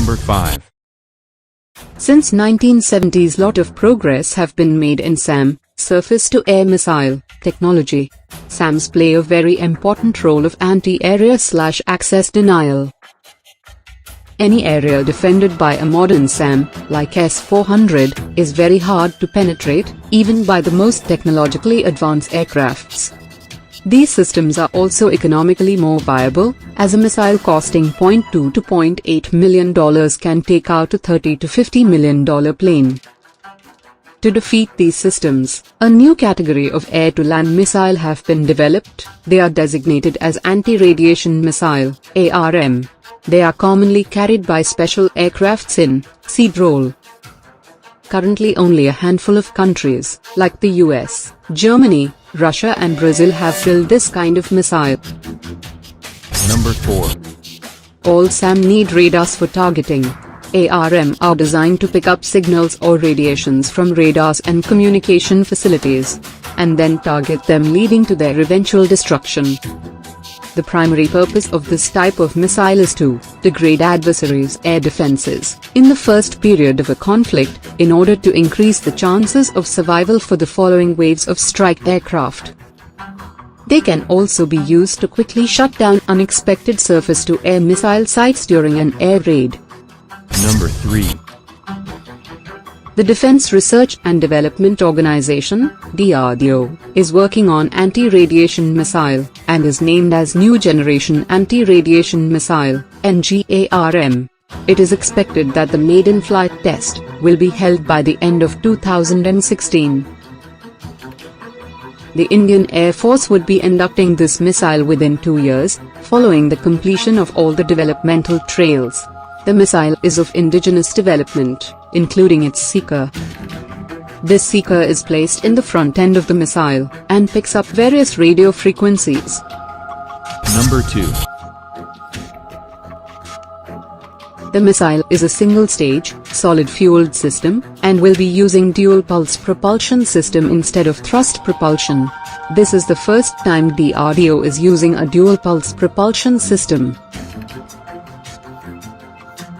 Number 5. Since 1970s, lot of progress have been made in SAM, surface-to-air missile, technology. SAMs play a very important role of anti-area/access denial. Any area defended by a modern SAM, like S-400, is very hard to penetrate, even by the most technologically advanced aircrafts. These systems are also economically more viable, as a missile costing $0.2 to $0.8 million can take out a $30 to $50 million plane. To defeat these systems, a new category of air-to-land missile have been developed. They are designated as anti-radiation missile, ARM. They are commonly carried by special aircrafts in seed role. Currently only a handful of countries, like the US, Germany, Russia and Brazil have built this kind of missile. Number 4. All SAM need radars for targeting. ARM are designed to pick up signals or radiations from radars and communication facilities, and then target them, leading to their eventual destruction. The primary purpose of this type of missile is to degrade adversaries' air defenses in the first period of a conflict, in order to increase the chances of survival for the following waves of strike aircraft. They can also be used to quickly shut down unexpected surface-to-air missile sites during an air raid. Number 3. The Defense Research and Development Organization, DRDO, is working on anti-radiation missile, and is named as New Generation Anti-Radiation Missile, NGARM. It is expected that the maiden flight test will be held by the end of 2016. The Indian Air Force would be inducting this missile within 2 years, following the completion of all the developmental trails. The missile is of indigenous development, including its seeker. This seeker is placed in the front end of the missile, and picks up various radio frequencies. Number 2. The missile is a single-stage, solid-fueled system, and will be using dual-pulse propulsion system instead of thrust propulsion. This is the first time DRDO is using a dual-pulse propulsion system.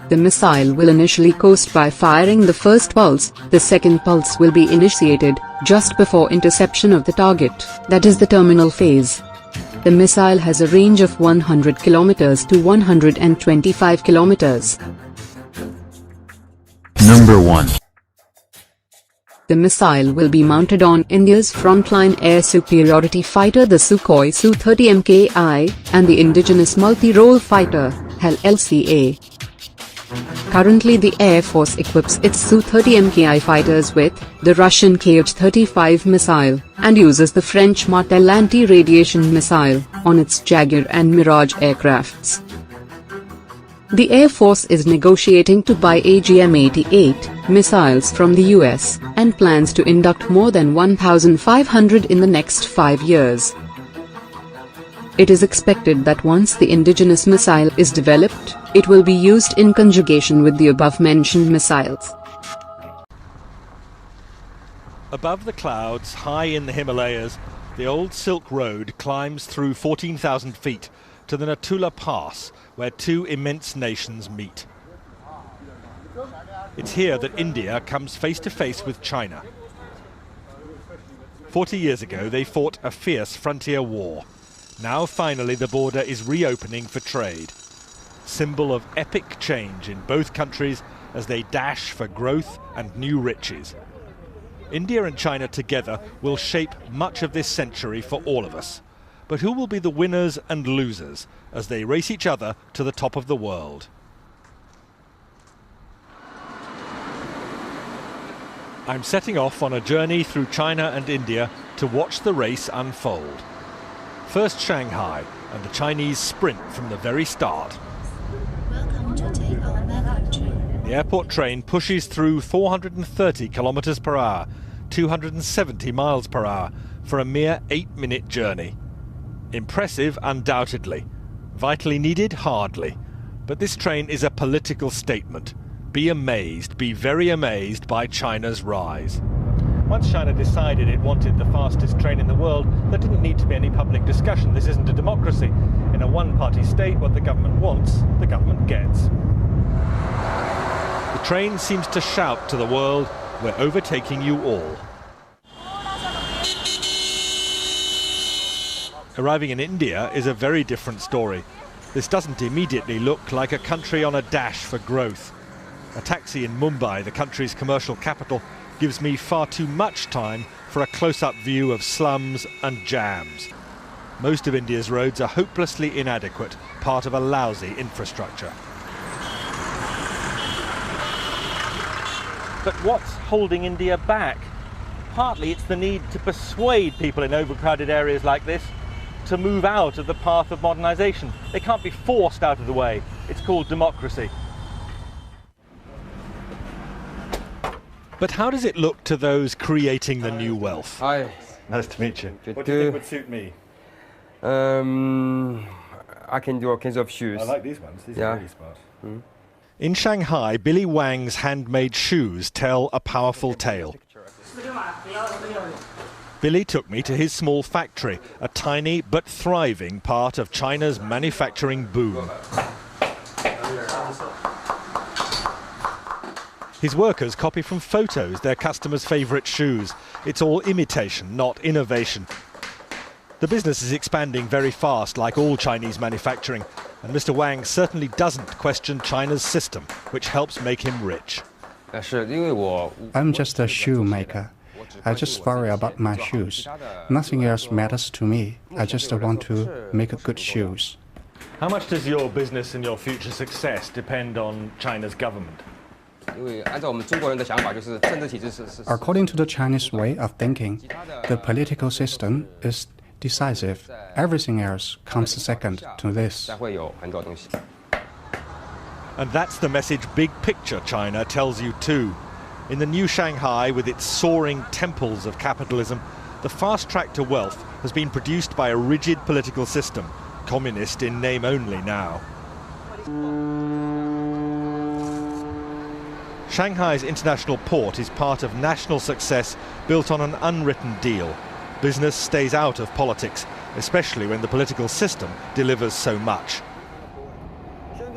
The missile will initially coast by firing the first pulse. The second pulse will be initiated just before interception of the target, that is the terminal phase. The missile has a range of 100 kilometers to 125 kilometers. Number 1. The missile will be mounted on India's frontline air superiority fighter, the Sukhoi Su-30 Mki, and the indigenous multi-role fighter, HAL-LCA. Currently the Air Force equips its Su-30 Mki fighters with the Russian Kh-35 missile, and uses the French Martel anti-radiation missile on its Jaguar and Mirage aircrafts. The Air Force is negotiating to buy AGM-88 missiles from the US, and plans to induct more than 1,500 in the next 5 years. It is expected that once the indigenous missile is developed, it will be used in conjugation with the above-mentioned missiles. Above the clouds, high in the Himalayas, the old Silk Road climbs through 14,000 feet to the Natula Pass, where two immense nations meet. It's here that India comes face to face with China. 40 years ago, they fought a fierce frontier war. Now finally the border is reopening for trade. Symbol of epic change in both countries as they dash for growth and new riches. India and China together will shape much of this century for all of us. But who will be the winners and losers as they race each other to the top of the world? I'm setting off on a journey through China and India to watch the race unfold. First Shanghai, and the Chinese sprint from the very start. Welcome to take on manufacturing. The airport train pushes through 430 kilometers per hour, 270 miles per hour, for a mere 8-minute journey. Impressive, undoubtedly. Vitally needed, hardly. But this train is a political statement. Be amazed, be very amazed by China's rise. Once China decided it wanted the fastest train in the world, there didn't need to be any public discussion. This isn't a democracy. In a one-party state, what the government wants, the government gets. train seems to shout to the world, "We're overtaking you all." Arriving in India is a very different story. This doesn't immediately look like a country on a dash for growth. A taxi in Mumbai, the country's commercial capital, gives me far too much time for a close-up view of slums and jams. Most of India's roads are hopelessly inadequate, part of a lousy infrastructure. But what's holding India back? Partly it's the need to persuade people in overcrowded areas like this to move out of the path of modernisation. They can't be forced out of the way. It's called democracy. But how does it look to those creating the new wealth? Hi. Nice to meet you. What do you think would suit me? I can do all kinds of shoes. I like these ones. These are really smart. In Shanghai, Billy Wang's handmade shoes tell a powerful tale. Billy took me to his small factory, a tiny but thriving part of China's manufacturing boom. His workers copy from photos their customers' favourite shoes. It's all imitation, not innovation. The business is expanding very fast, like all Chinese manufacturing, and Mr. Wang certainly doesn't question China's system, which helps make him rich. I'm just a shoemaker. I just worry about my shoes. Nothing else matters to me. I just want to make good shoes. How much does your business and your future success depend on China's government? According to the Chinese way of thinking, the political system is decisive. Everything else comes second to this. And that's the message big picture China tells you too. In the new Shanghai, with its soaring temples of capitalism, the fast track to wealth has been produced by a rigid political system, communist in name only now. Shanghai's international port is part of national success built on an unwritten deal. Business stays out of politics, especially when the political system delivers so much.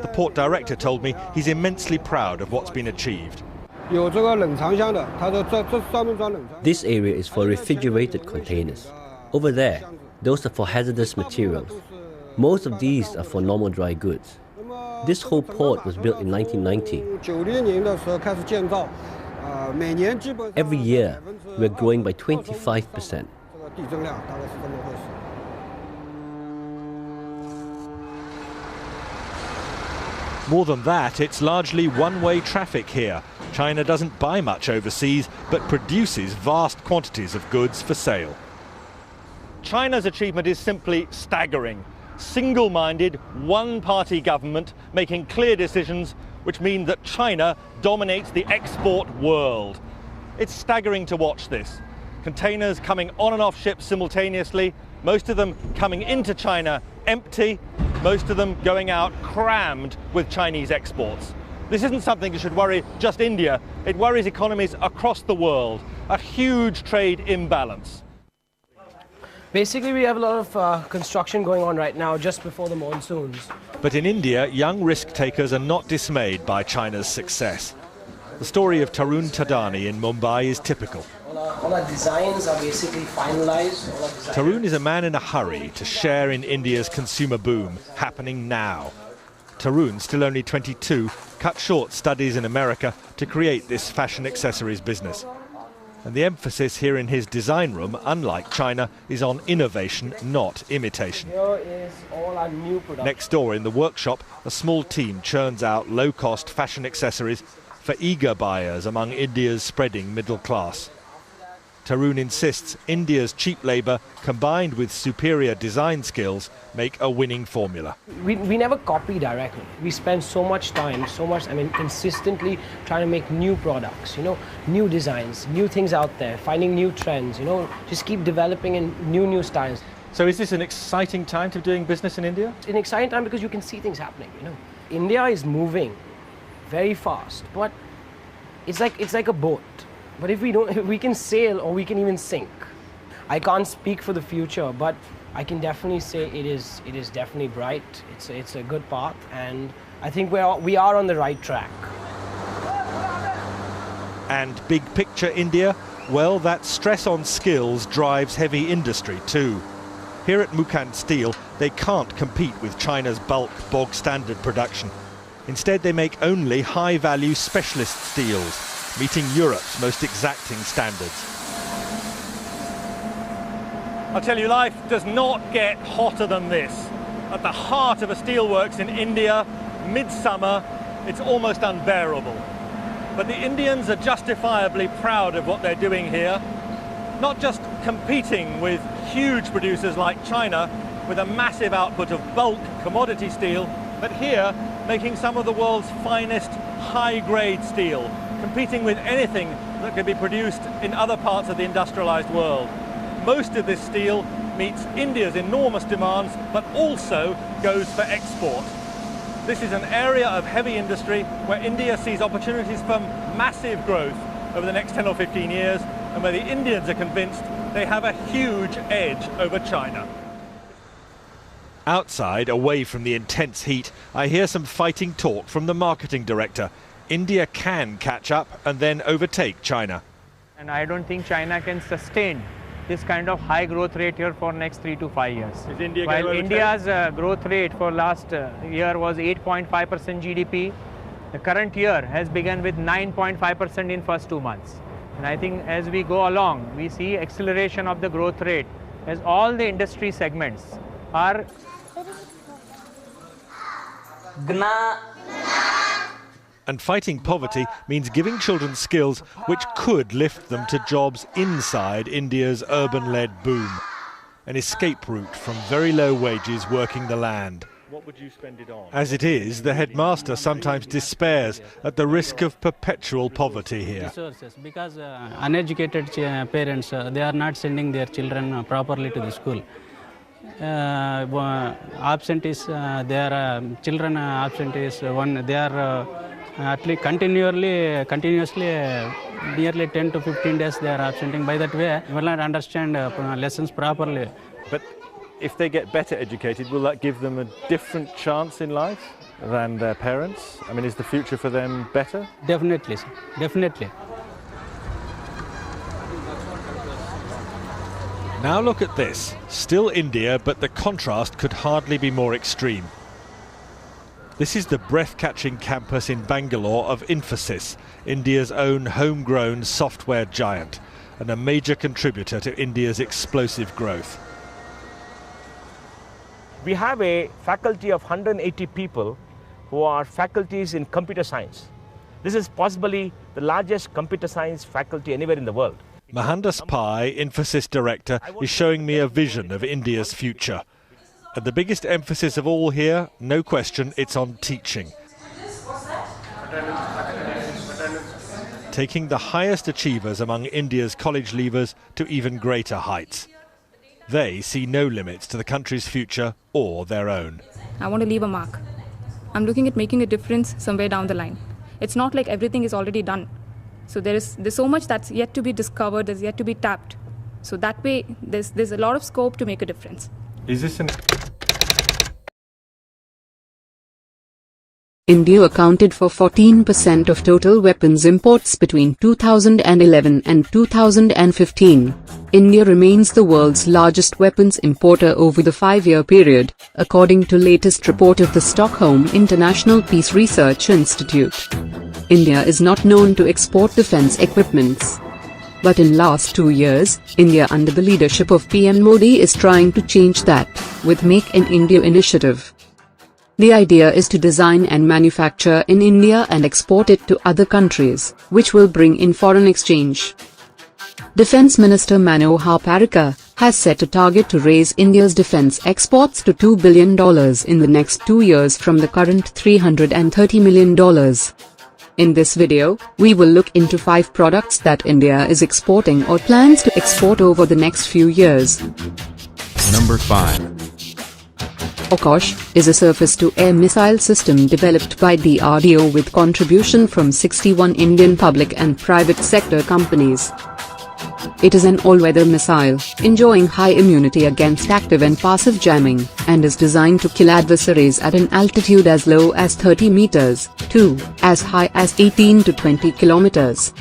The port director told me he's immensely proud of what's been achieved. This area is for refrigerated containers. Over there, those are for hazardous materials. Most of these are for normal dry goods. This whole port was built in 1990. Every year, we're growing by 25%. More than that, it's largely one-way traffic here. China doesn't buy much overseas, but produces vast quantities of goods for sale. China's achievement is simply staggering. Single-minded, one-party government making clear decisions which mean that China dominates the export world. It's staggering to watch this. Containers coming on and off ships simultaneously, most of them coming into China empty, most of them going out crammed with Chinese exports. This isn't something that should worry just India, it worries economies across the world. A huge trade imbalance. Basically, we have a lot of construction going on right now just before the monsoons. But in India, young risk-takers are not dismayed by China's success. The story of Tarun Tadani in Mumbai is typical. All our designs are basically finalized. Tarun is a man in a hurry to share in India's consumer boom, happening now. Tarun, still only 22, cut short studies in America to create this fashion accessories business. And the emphasis here in his design room, unlike China, is on innovation, not imitation. Here is all our new production. Next door in the workshop, a small team churns out low-cost fashion accessories for eager buyers among India's spreading middle class. Tarun insists India's cheap labour, combined with superior design skills, make a winning formula. We never copy directly. We spend so much time, consistently trying to make new products, new designs, new things out there, finding new trends, just keep developing in new styles. So is this an exciting time to be doing business in India? It's an exciting time because you can see things happening, India is moving very fast, but it's like a boat. But if we can sail or we can even sink. I can't speak for the future, but I can definitely say it is definitely bright. It's a good path, and I think we are on the right track. And big picture India? Well, that stress on skills drives heavy industry too. Here at Mukand Steel, they can't compete with China's bulk bog standard production. Instead, they make only high-value specialist steels, meeting Europe's most exacting standards. I'll tell you, life does not get hotter than this. At the heart of a steelworks in India, midsummer, it's almost unbearable. But the Indians are justifiably proud of what they're doing here, not just competing with huge producers like China with a massive output of bulk commodity steel, but here making some of the world's finest high-grade steel, competing with anything that can be produced in other parts of the industrialized world. Most of this steel meets India's enormous demands, but also goes for export. This is an area of heavy industry where India sees opportunities for massive growth over the next 10 or 15 years, and where the Indians are convinced they have a huge edge over China. Outside, away from the intense heat, I hear some fighting talk from the marketing director. India can catch up and then overtake China. And I don't think China can sustain this kind of high growth rate here for next 3 to 5 years. Is India While going to India's growth rate for last year was 8.5% GDP, the current year has begun with 9.5% in first 2 months. And I think as we go along, we see acceleration of the growth rate as all the industry segments are. And fighting poverty means giving children skills which could lift them to jobs inside India's urban-led boom. An escape route from very low wages working the land. What would you spend it on? As it is, the headmaster sometimes despairs at the risk of perpetual poverty here. Resources, because uneducated parents, they are not sending their children properly to the school. Absentees, their children absentees, they are at least continuously nearly 10 to 15 days they are absenting. By that way, will not understand lessons properly. But if they get better educated, will that give them a different chance in life than their parents? I mean, is the future for them better? Definitely, sir. Definitely. Now look at this. Still India, but the contrast could hardly be more extreme. This is the breath-catching campus in Bangalore of Infosys, India's own homegrown software giant, and a major contributor to India's explosive growth. We have a faculty of 180 people who are faculties in computer science. This is possibly the largest computer science faculty anywhere in the world. Mohandas Pai, Infosys director, is showing me a vision of India's future. And the biggest emphasis of all here, no question, it's on teaching. Taking the highest achievers among India's college leavers to even greater heights. They see no limits to the country's future or their own. I want to leave a mark. I'm looking at making a difference somewhere down the line. It's not like everything is already done. So there's so much that's yet to be discovered, there's yet to be tapped. So that way, there's a lot of scope to make a difference. Is this an... India accounted for 14% of total weapons imports between 2011 and 2015. India remains the world's largest weapons importer over the 5-year period, according to latest report of the Stockholm International Peace Research Institute. India is not known to export defense equipments. But in last 2 years, India under the leadership of PM Modi is trying to change that, with Make in India initiative. The idea is to design and manufacture in India and export it to other countries, which will bring in foreign exchange. Defence Minister Manohar Parrikar has set a target to raise India's defence exports to $2 billion in the next 2 years from the current $330 million. In this video, we will look into 5 products that India is exporting or plans to export over the next few years. Number 5. Akash is a surface-to-air missile system developed by DRDO with contribution from 61 Indian public and private sector companies. It is an all-weather missile, enjoying high immunity against active and passive jamming, and is designed to kill adversaries at an altitude as low as 30 meters, to as high as 18 to 20 kilometers.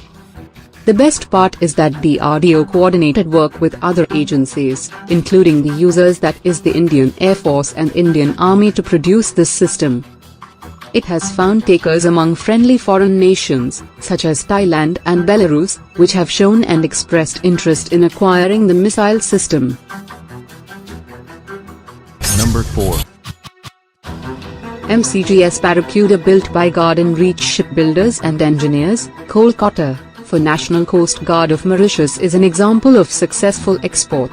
The best part is that DRDO coordinated work with other agencies, including the users, that is the Indian Air Force and Indian Army, to produce this system. It has found takers among friendly foreign nations, such as Thailand and Belarus, which have shown and expressed interest in acquiring the missile system. Number 4. MCGS Barracuda, built by Garden Reach Shipbuilders and Engineers, Kolkata, for National Coast Guard of Mauritius, is an example of successful export.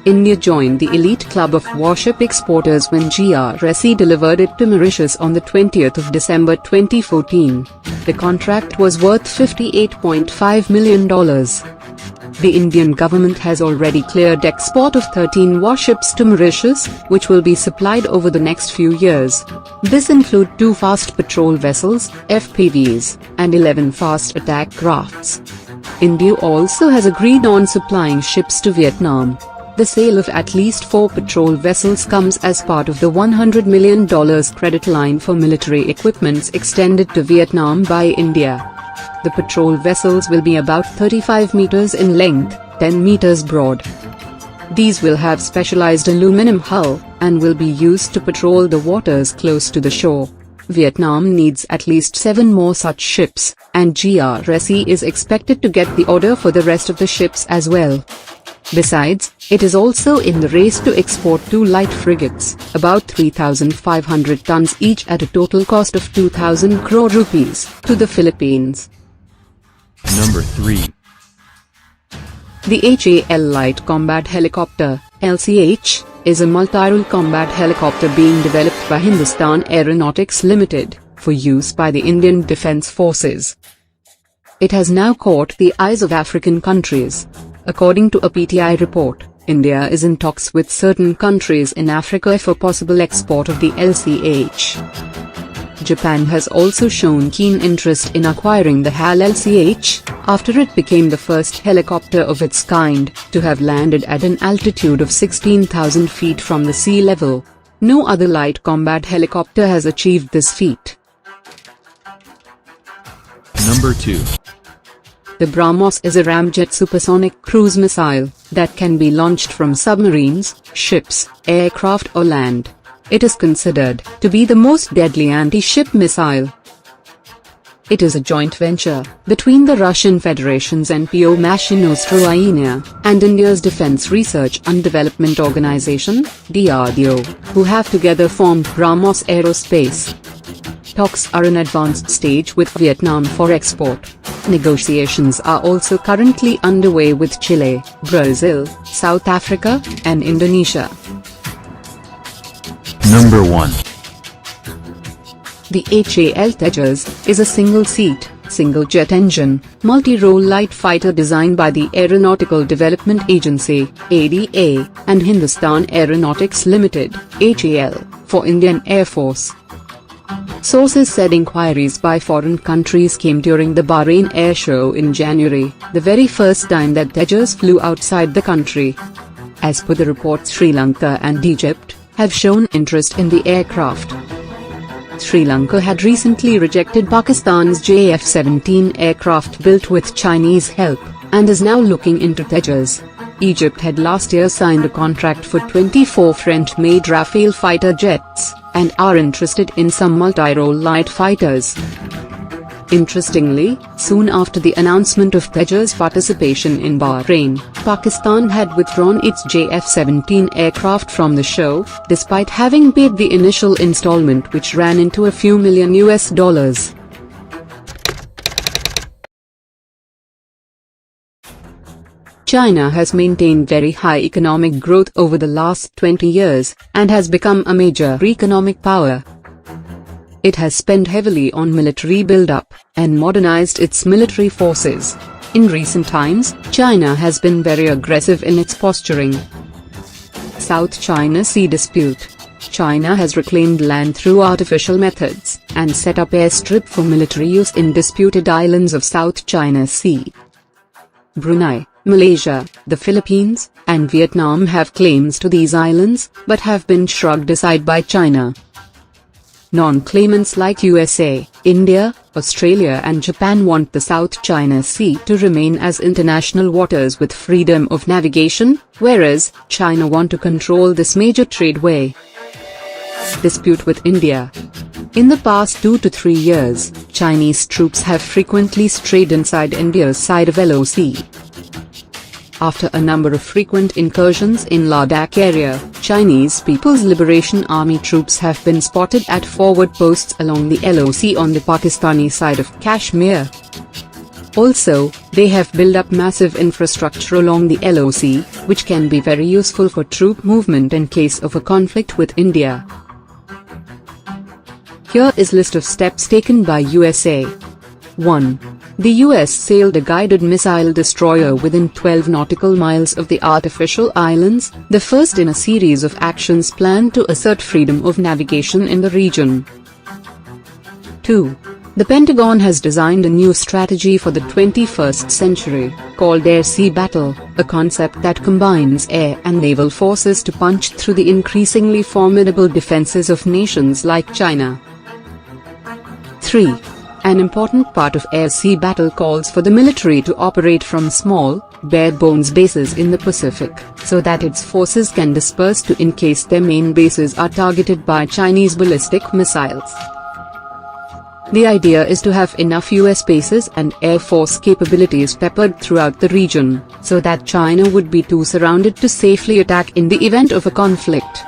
India joined the elite club of warship exporters when GRSE delivered it to Mauritius on the 20th of December 2014. The contract was worth $58.5 million. The Indian government has already cleared export of 13 warships to Mauritius, which will be supplied over the next few years. This include 2 fast patrol vessels, FPVs, and 11 fast attack crafts. India also has agreed on supplying ships to Vietnam. The sale of at least 4 patrol vessels comes as part of the $100 million credit line for military equipments extended to Vietnam by India. The patrol vessels will be about 35 meters in length, 10 meters broad. These will have specialized aluminum hull, and will be used to patrol the waters close to the shore. Vietnam needs at least 7 more such ships, and GRSE is expected to get the order for the rest of the ships as well. Besides, it is also in the race to export 2 light frigates, about 3,500 tons each at a total cost of 2,000 crore rupees, to the Philippines. Number 3. The HAL Light Combat Helicopter, LCH, is a multi-role combat helicopter being developed by Hindustan Aeronautics Limited, for use by the Indian Defence Forces. It has now caught the eyes of African countries. According to a PTI report, India is in talks with certain countries in Africa for possible export of the LCH. Japan has also shown keen interest in acquiring the HAL LCH, after it became the first helicopter of its kind to have landed at an altitude of 16,000 feet from the sea level. No other light combat helicopter has achieved this feat. Number 2. The BrahMos is a ramjet supersonic cruise missile that can be launched from submarines, ships, aircraft or land. It is considered to be the most deadly anti-ship missile. It is a joint venture between the Russian Federation's NPO Mashino-Stroyenia and India's Defence Research and Development Organization, DRDO, who have together formed BrahMos Aerospace. Talks are in advanced stage with Vietnam for export. Negotiations are also currently underway with Chile, Brazil, South Africa, and Indonesia. Number 1. The HAL Tejas is a single-seat, single-jet engine, multi-role light fighter designed by the Aeronautical Development Agency, ADA, and Hindustan Aeronautics Limited, HAL, for Indian Air Force. Sources said inquiries by foreign countries came during the Bahrain Air Show in January, the very first time that Tejas flew outside the country. As per the report, Sri Lanka and Egypt have shown interest in the aircraft. Sri Lanka had recently rejected Pakistan's JF-17 aircraft built with Chinese help, and is now looking into Tejas. Egypt had last year signed a contract for 24 French-made Rafale fighter jets, and are interested in some multi-role light fighters. Interestingly, soon after the announcement of Tejas' participation in Bahrain, Pakistan had withdrawn its JF-17 aircraft from the show, despite having paid the initial installment, which ran into a few million US. China has maintained very high economic growth over the last 20 years, and has become a major economic power. It has spent heavily on military build-up, and modernized its military forces. In recent times, China has been very aggressive in its posturing. South China Sea dispute. China has reclaimed land through artificial methods, and set up airstrip for military use in disputed islands of South China Sea. Brunei, Malaysia, the Philippines, and Vietnam have claims to these islands, but have been shrugged aside by China. Non-claimants like USA, India, Australia and Japan want the South China Sea to remain as international waters with freedom of navigation, whereas China want to control this major tradeway. Dispute with India. In the past 2 to 3 years, Chinese troops have frequently strayed inside India's side of LOC. After a number of frequent incursions in Ladakh area, Chinese People's Liberation Army troops have been spotted at forward posts along the LOC on the Pakistani side of Kashmir. Also, they have built up massive infrastructure along the LOC, which can be very useful for troop movement in case of a conflict with India. Here is list of steps taken by USA. 1. The US sailed a guided missile destroyer within 12 nautical miles of the artificial islands, the first in a series of actions planned to assert freedom of navigation in the region. 2. The Pentagon has designed a new strategy for the 21st century, called Air-Sea Battle, a concept that combines air and naval forces to punch through the increasingly formidable defenses of nations like China. 3. An important part of air-sea battle calls for the military to operate from small, bare-bones bases in the Pacific, so that its forces can disperse to in case their main bases are targeted by Chinese ballistic missiles. The idea is to have enough US bases and Air Force capabilities peppered throughout the region, so that China would be too surrounded to safely attack in the event of a conflict.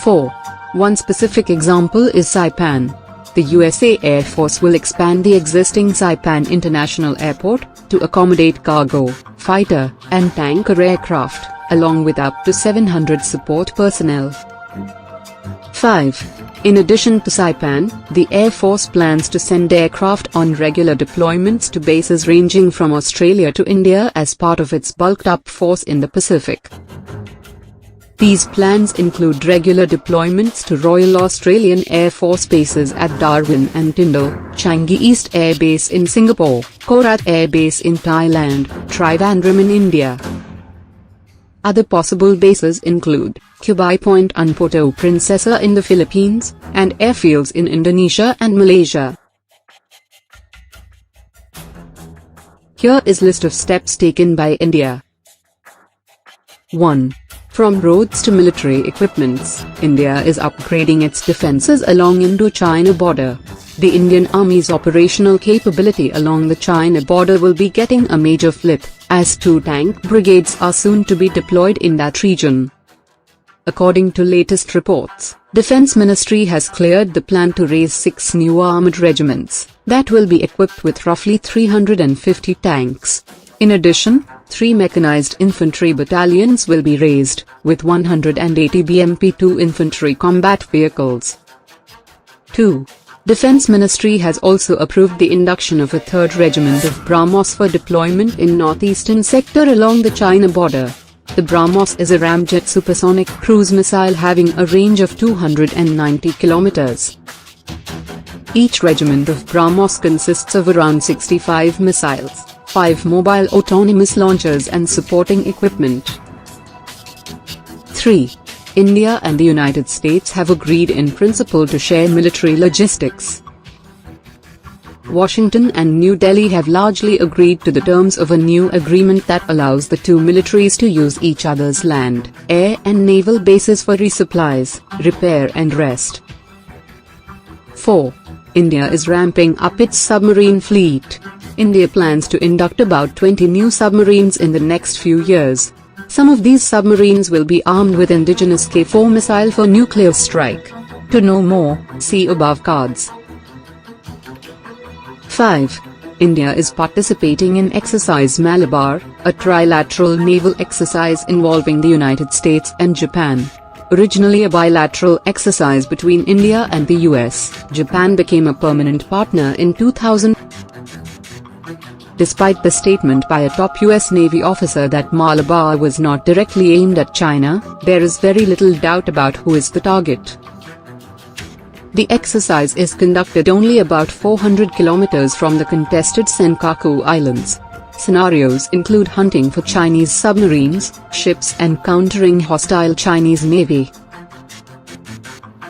4. One specific example is Saipan. The USA Air Force will expand the existing Saipan International Airport to accommodate cargo, fighter, and tanker aircraft, along with up to 700 support personnel. 5. In addition to Saipan, the Air Force plans to send aircraft on regular deployments to bases ranging from Australia to India as part of its bulked-up force in the Pacific. These plans include regular deployments to Royal Australian Air Force bases at Darwin and Tyndall, Changi East Air Base in Singapore, Korat Air Base in Thailand, Trivandrum in India. Other possible bases include Kubai Point and Puerto Princesa in the Philippines, and airfields in Indonesia and Malaysia. Here is list of steps taken by India. 1. From roads to military equipments, India is upgrading its defenses along Indo-China border. The Indian Army's operational capability along the China border will be getting a major flip, as 2 tank brigades are soon to be deployed in that region. According to latest reports, Defense Ministry has cleared the plan to raise 6 new armored regiments, that will be equipped with roughly 350 tanks. In addition, 3 mechanized infantry battalions will be raised, with 180 BMP-2 infantry combat vehicles. 2. Defense Ministry has also approved the induction of a 3rd regiment of BrahMos for deployment in northeastern sector along the China border. The BrahMos is a ramjet supersonic cruise missile having a range of 290 kilometers. Each regiment of BrahMos consists of around 65 missiles, 5 mobile autonomous launchers and supporting equipment. 3. India and the United States have agreed in principle to share military logistics. Washington and New Delhi have largely agreed to the terms of a new agreement that allows the 2 militaries to use each other's land, air and naval bases for resupplies, repair and rest. 4. India is ramping up its submarine fleet. India plans to induct about 20 new submarines in the next few years. Some of these submarines will be armed with indigenous K-4 missile for nuclear strike. To know more, see above cards. 5. India is participating in Exercise Malabar, a trilateral naval exercise involving the United States and Japan. Originally a bilateral exercise between India and the US, Japan became a permanent partner in 2000. Despite the statement by a top US Navy officer that Malabar was not directly aimed at China, there is very little doubt about who is the target. The exercise is conducted only about 400 kilometers from the contested Senkaku Islands. Scenarios include hunting for Chinese submarines, ships and countering hostile Chinese Navy.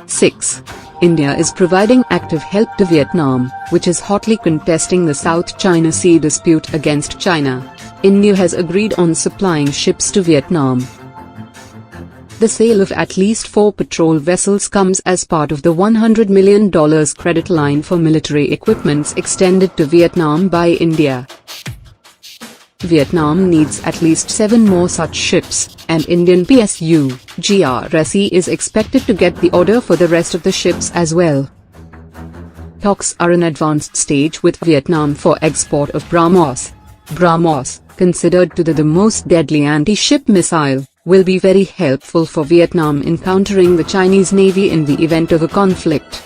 6. India is providing active help to Vietnam, which is hotly contesting the South China Sea dispute against China. India has agreed on supplying ships to Vietnam. The sale of at least 4 patrol vessels comes as part of the $100 million credit line for military equipments extended to Vietnam by India. Vietnam needs at least 7 more such ships, and Indian PSU, GRSE is expected to get the order for the rest of the ships as well. Talks are in advanced stage with Vietnam for export of BrahMos. BrahMos, considered to be the most deadly anti-ship missile, will be very helpful for Vietnam in countering the Chinese Navy in the event of a conflict.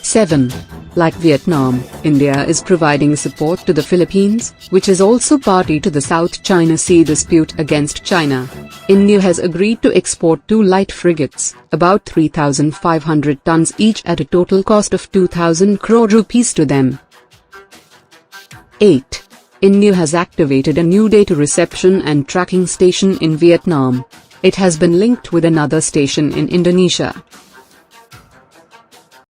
7. Like Vietnam, India is providing support to the Philippines, which is also party to the South China Sea dispute against China. India has agreed to export 2 light frigates, about 3,500 tons each at a total cost of 2,000 crore rupees to them. 8. India has activated a new data reception and tracking station in Vietnam. It has been linked with another station in Indonesia.